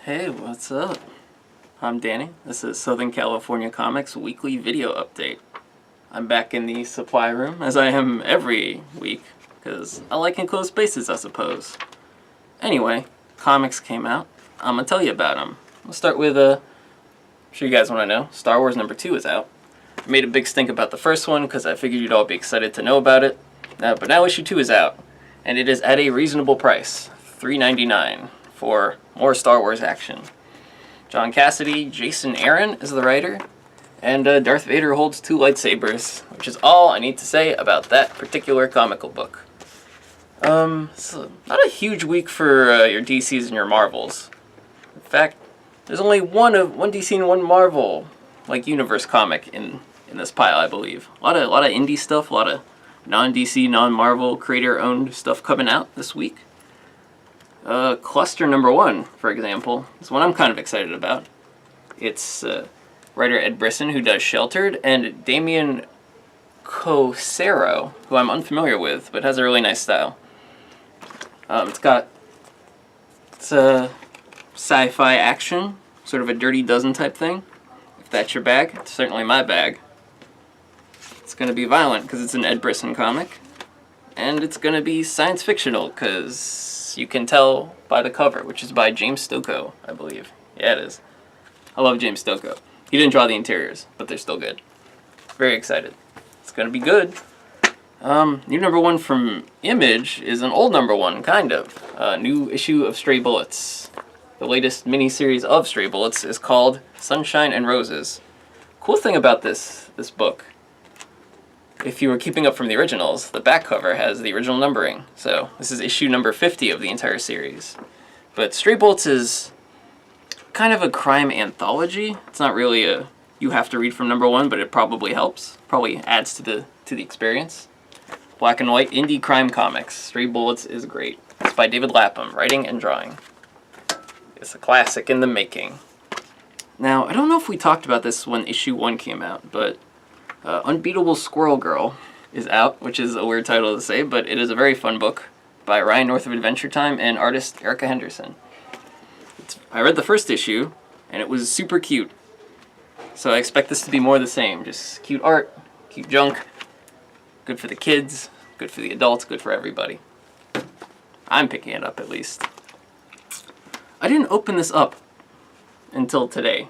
Hey, what's up? I'm Danny. This is Southern California Comics Weekly Video Update. I'm back in the supply room, as I am every week, because I like enclosed spaces, I suppose. Anyway, comics came out. I'm going to tell you about them. We'll start with, I'm sure you guys want to know, Star Wars #2 is out. I made a big stink about the first one, because I figured you'd all be excited to know about it. But now issue 2 is out, and it is at a reasonable price, $3.99. For more Star Wars action. John Cassidy, Jason Aaron is the writer, and Darth Vader holds 2 lightsabers, which is all I need to say about that particular comical book. So not a huge week for your DCs and your Marvels. In fact, there's only one DC and one Marvel universe comic in this pile, I believe. A lot of indie stuff, a lot of non-DC, non-Marvel creator-owned stuff coming out this week. Cluster #1, for example, is one I'm kind of excited about. It's writer Ed Brisson, who does Sheltered, and Damian Cosero, who I'm unfamiliar with, but has a really nice style. It's a sci-fi action, sort of a Dirty Dozen type thing. If that's your bag, it's certainly my bag. It's going to be violent, because it's an Ed Brisson comic. And it's going to be science fictional, because you can tell by the cover, which is by James Stokoe, I believe. Yeah, it is. I love James Stokoe. He didn't draw the interiors, but they're still good. Very excited. It's going to be good. New #1 from Image is an old #1, kind of. New issue of Stray Bullets. The latest miniseries of Stray Bullets is called Sunshine and Roses. Cool thing about this book, if you were keeping up from the originals, the back cover has the original numbering. So this is issue number 50 of the entire series. But Stray Bullets is kind of a crime anthology. It's not really a you have to read from #1, but it probably helps. Probably adds to the experience. Black and white indie crime comics. Stray Bullets is great. It's by David Lapham, writing and drawing. It's a classic in the making. Now, I don't know if we talked about this when issue 1 came out, but Unbeatable Squirrel Girl is out, which is a weird title to say, but it is a very fun book by Ryan North of Adventure Time and artist Erica Henderson. I read the first issue, and it was super cute. So I expect this to be more of the same. Just cute art, cute junk, good for the kids, good for the adults, good for everybody. I'm picking it up, at least. I didn't open this up until today.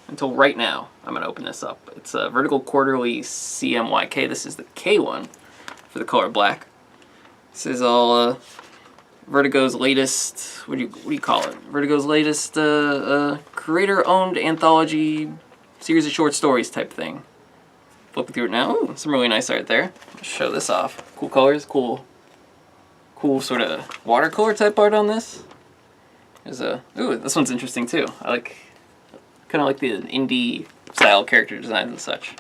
Until right now, I'm going to open this up. It's a Vertical Quarterly CMYK. This is the K one for the color black. This is all Vertigo's latest, what do you call it? Vertigo's latest creator-owned anthology series of short stories type thing. Flipping through it now. Ooh, some really nice art there. Let's show this off. Cool colors, cool sort of watercolor type art on this. There's ooh, this one's interesting too. Kind of like the indie style character designs and such.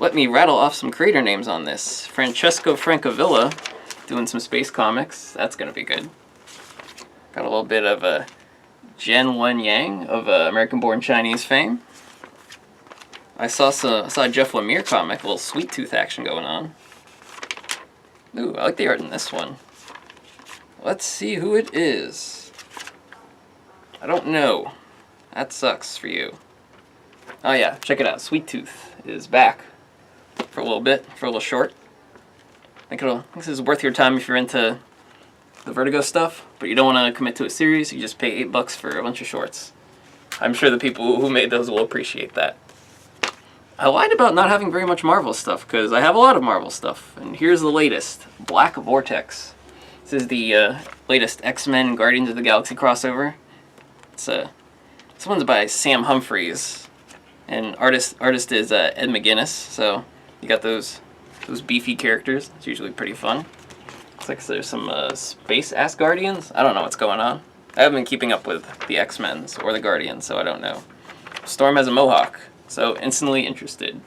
Let me rattle off some creator names on this. Francesco Francavilla doing some space comics. That's going to be good. Got a little bit of Jen Wen Yang of American-born Chinese fame. I saw a Jeff Lemire comic, a little Sweet Tooth action going on. Ooh, I like the art in this one. Let's see who it is. I don't know. That sucks for you. Oh yeah, check it out. Sweet Tooth is back for a little bit, for a little short. I think this is worth your time if you're into the Vertigo stuff, but you don't want to commit to a series. You just pay $8 for a bunch of shorts. I'm sure the people who made those will appreciate that. I lied about not having very much Marvel stuff, because I have a lot of Marvel stuff. And here's the latest, Black Vortex. This is the latest X-Men Guardians of the Galaxy crossover. This one's by Sam Humphries, and artist is Ed McGuinness. So you got those beefy characters. It's usually pretty fun. Looks like there's some space Asgardians. I don't know what's going on. I haven't been keeping up with the X-Men's or the Guardians, so I don't know. Storm has a mohawk, so instantly interested.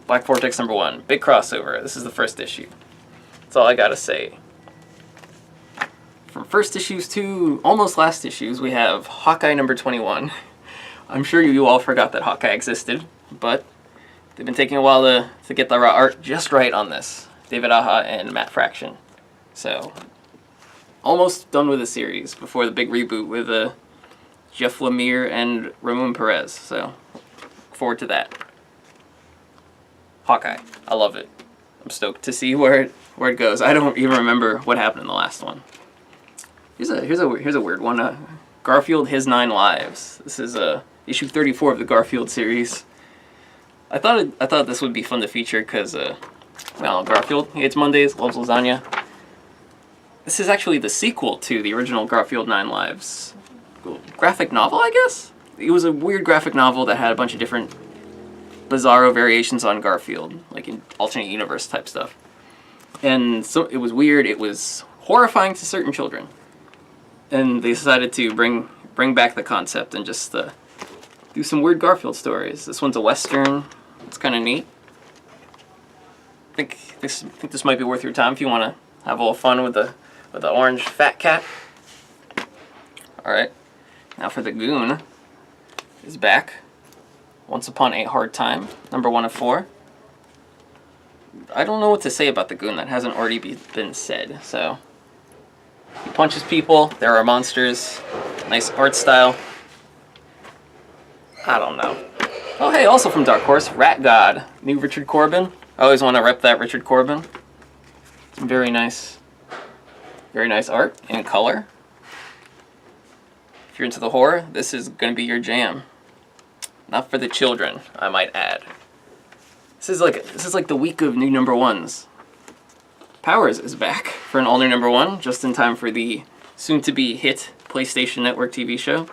Black Vortex #1, big crossover. This is the first issue. That's all I gotta say. From first issues to almost last issues, we have Hawkeye #21. I'm sure you all forgot that Hawkeye existed, but they've been taking a while to get the art just right on this. David Aja and Matt Fraction. So, almost done with the series before the big reboot with Jeff Lemire and Ramon Perez. So, look forward to that. Hawkeye. I love it. I'm stoked to see where it goes. I don't even remember what happened in the last one. Here's a weird one. Garfield, His 9 Lives. This is issue 34 of the Garfield series. I thought this would be fun to feature because well, Garfield, he hates Mondays, loves lasagna. This is actually the sequel to the original Garfield 9 Lives graphic novel, I guess? It was a weird graphic novel that had a bunch of different bizarro variations on Garfield, like in alternate universe type stuff. And so it was weird, it was horrifying to certain children. And they decided to bring back the concept and just do some weird Garfield stories. This one's a Western. It's kind of neat. I think this might be worth your time if you want to have a little fun with the orange fat cat. Alright, now for the Goon is back. Once Upon a Hard Time, number 1 of 4. I don't know what to say about the Goon that hasn't already been said, so. He punches people, there are monsters, nice art style. I don't know. Oh hey, also from Dark Horse, Rat God, new Richard Corbin. I always want to rep that Richard Corbin. Some very nice art and color. If you're into the horror, this is going to be your jam. Not for the children, I might add. This is like the week of new number 1s. Powers is back for an all-new number 1, just in time for the soon-to-be hit PlayStation Network TV show.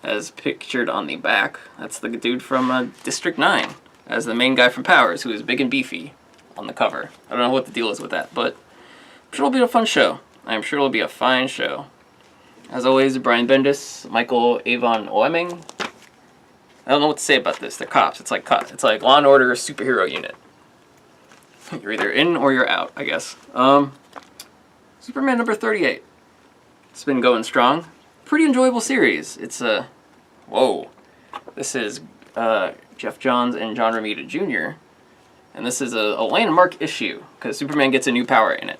As pictured on the back, that's the dude from District 9, as the main guy from Powers, who is big and beefy on the cover. I don't know what the deal is with that, but I'm sure it'll be a fun show. I'm sure it'll be a fine show. As always, Brian Bendis, Michael Avon Oeming. I don't know what to say about this. They're cops. It's like Law and Order superhero unit. You're either in or you're out, I guess. Superman number 38. It's been going strong. Pretty enjoyable series. It's whoa. This is Jeff Johns and John Romita Jr. And this is a landmark issue because Superman gets a new power in it.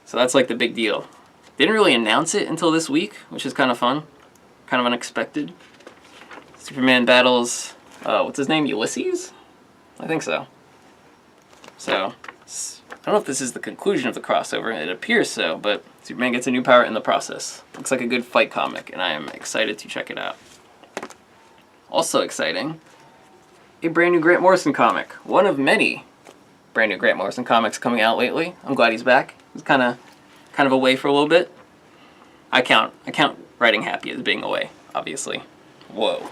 So that's like the big deal. Didn't really announce it until this week, which is kind of fun. Kind of unexpected. Superman battles, what's his name, Ulysses? I think so. So, I don't know if this is the conclusion of the crossover. It appears so, but Superman gets a new power in the process. Looks like a good fight comic, and I am excited to check it out. Also exciting, a brand new Grant Morrison comic. One of many brand new Grant Morrison comics coming out lately. I'm glad he's back. He's kind of away for a little bit. I count Writing Happy as being away, obviously. Whoa.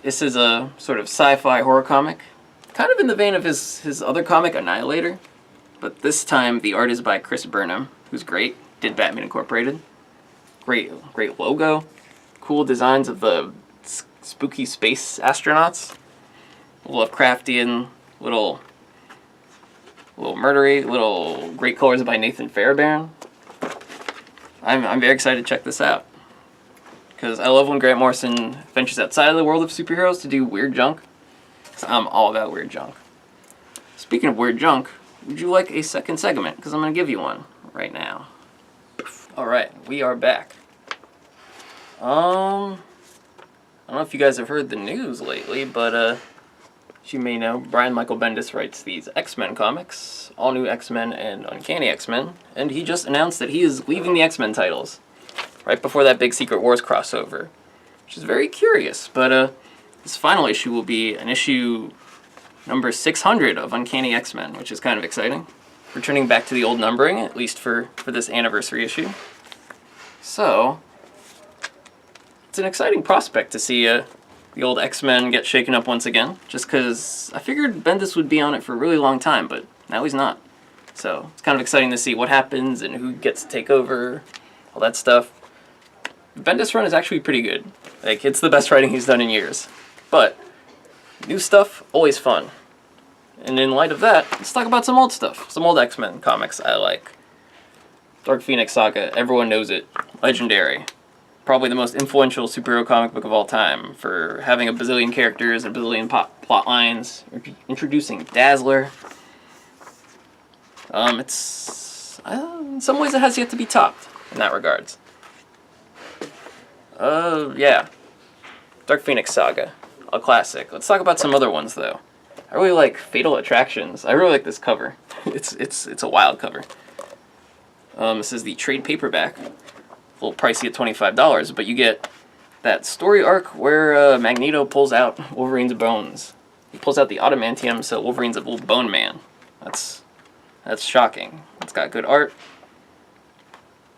This is a sort of sci-fi horror comic, kind of in the vein of his other comic, Annihilator, but this time the art is by Chris Burnham, who's great. Did Batman Incorporated. Great logo. Cool designs of the spooky space astronauts. Lovecraftian, little murdery, little great colors by Nathan Fairbairn. I'm very excited to check this out. Because I love when Grant Morrison ventures outside of the world of superheroes to do weird junk. Because I'm all about weird junk. Speaking of weird junk, would you like a second segment? Because I'm going to give you one right now. Alright, we are back. I don't know if you guys have heard the news lately, but as you may know, Brian Michael Bendis writes these X-Men comics, All New X-Men and Uncanny X-Men, and he just announced that he is leaving the X-Men titles right before that big Secret Wars crossover, which is very curious, but this final issue will be an issue number 600 of Uncanny X-Men, which is kind of exciting. Returning back to the old numbering, at least for this anniversary issue. So, it's an exciting prospect to see the old X-Men get shaken up once again, just because I figured Bendis would be on it for a really long time, but now he's not. So, it's kind of exciting to see what happens and who gets to take over, all that stuff. The Bendis run is actually pretty good. Like, it's the best writing he's done in years. But, new stuff, always fun. And in light of that, let's talk about some old stuff. Some old X-Men comics I like. Dark Phoenix Saga, everyone knows it. Legendary. Probably the most influential superhero comic book of all time for having a bazillion characters and a bazillion plot lines. Introducing Dazzler. In some ways it has yet to be topped in that regards. Yeah. Dark Phoenix Saga. A classic. Let's talk about some other ones, though. I really like Fatal Attractions. I really like this cover. It's a wild cover. This is the trade paperback. A little pricey at $25, but you get that story arc where Magneto pulls out Wolverine's bones. He pulls out the adamantium, so Wolverine's a little bone man. That's shocking. It's got good art.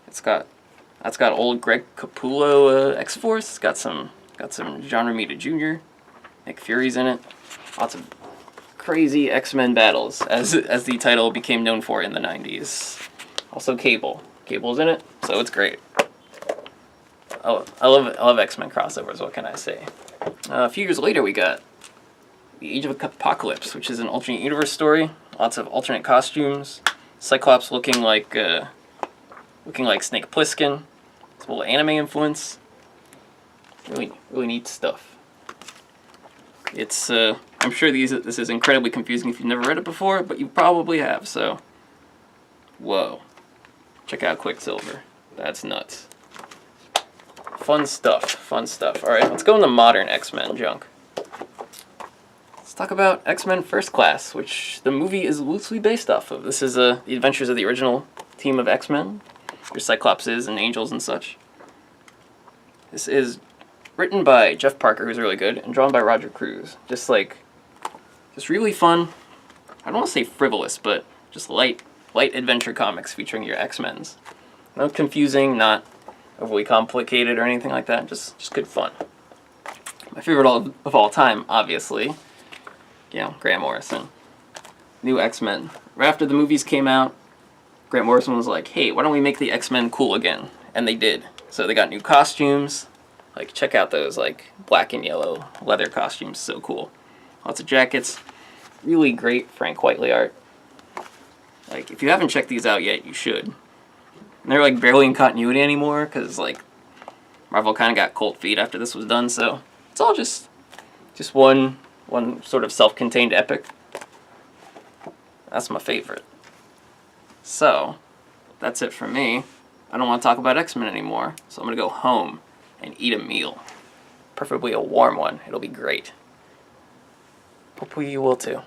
That's got old Greg Capullo X-Force. It's got some John Romita Jr. Nick Fury's in it. Lots of crazy X-Men battles, as the title became known for in the 90s. Also Cable. Cable's in it, so it's great. Oh, I love X-Men crossovers, what can I say? A few years later we got The Age of Apocalypse, which is an alternate universe story. Lots of alternate costumes. Cyclops looking like Snake Plissken. It's a little anime influence. Really neat stuff. It's I'm sure this is incredibly confusing if you've never read it before, but you probably have, so whoa. Check out Quicksilver. That's nuts. Fun stuff. Alright, let's go into modern X-Men junk. Let's talk about X-Men First Class, which the movie is loosely based off of. This is the adventures of the original team of X-Men. Your Cyclopses and Angels and such. This is written by Jeff Parker, who's really good, and drawn by Roger Cruz. Just really fun. I don't want to say frivolous, but just light adventure comics featuring your X-Men's. Not confusing, not overly complicated or anything like that. Just good fun. My favorite of all time, obviously, Grant Morrison. New X-Men. Right after the movies came out, Grant Morrison was like, hey, why don't we make the X-Men cool again? And they did. So they got new costumes. Like, check out those, black and yellow leather costumes. So cool. Lots of jackets. Really great Frank Whiteley art. If you haven't checked these out yet, you should. And they're, barely in continuity anymore, because, Marvel kind of got cold feet after this was done, so it's all just one sort of self-contained epic. That's my favorite. So, that's it for me. I don't want to talk about X-Men anymore, so I'm going to go home and eat a meal. Preferably a warm one. It'll be great. Hopefully you will too.